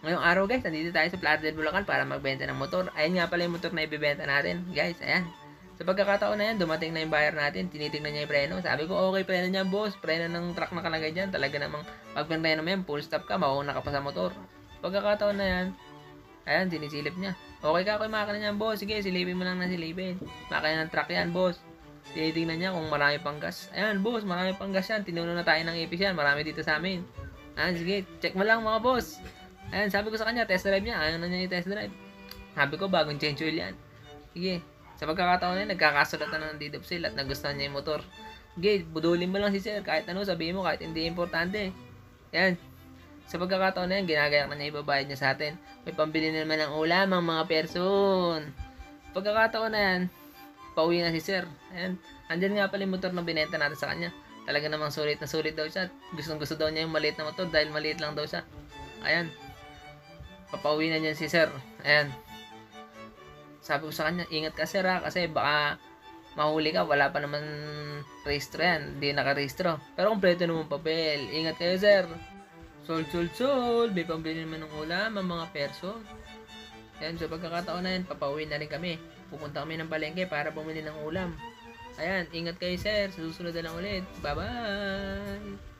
Ngayong araw guys, nandito tayo sa Plaza del Bulacan para magbenta ng motor. Ayun nga pala yung motor na ibebenta natin. Guys, ayan. Sa pagkakataon na yan, dumating na yung buyer natin. Tinitingnan niya yung preno. Sabi ko, okay, preno niya boss. Preno ng truck na kalagay dyan. Talaga namang pag preno mo yan, full stop ka, mauna ka pa sa motor. Pagkakataon na yan, ayan, sinisilip niya. Okay ka ako yung makina niyan boss. Sige, silipin mo lang na silipin. Makina ng truck yan boss. Tinitingnan niya kung marami pang gas. Ayan boss, marami pang gas yan. Tinuno na tayo ng ipis yan. Marami dito sa amin. Ayan, sige, check mo lang mga boss. Ayan, sabi ko sa kanya, test drive niya. Ayaw na niya i-test drive. Sabi ko, bagong change oil yan. Sige. Sa pagkakataon na yun, nagkakasulatan na ng deed of sale at nagustuhan niya yung motor. Sige, budulin mo lang si sir. Kahit ano, sabihin mo, kahit hindi importante. Ayan. Sa pagkakataon na yun, ginagayak na niya ibabayad niya sa atin. May pambili na naman ng ulam ang mga person. Pagkakataon na yan, pauwi na si sir. Ayan. Andyan nga pala yung motor na binenta natin sa kanya. Talaga namang sulit na sulit daw siya. Gustong gusto daw niya yung maliit na motor dahil maliit lang daw siya. Ayan. Papauwi na niyan si sir. Ayan. Sabi ko sa kanya, ingat ka sir ha, kasi baka mahuli ka, wala pa naman rehistro yan. Hindi nakarehistro. Pero kompleto naman papel. Ingat kayo sir. Sold. May pambili naman ng ulam ang mga person. Ayan, sa pagkakataon na yan, papauwi na rin kami. Pupunta kami ng palengke para bumili ng ulam. Ayan, ingat kayo sir. Sa susunod na lang ulit. Bye-bye.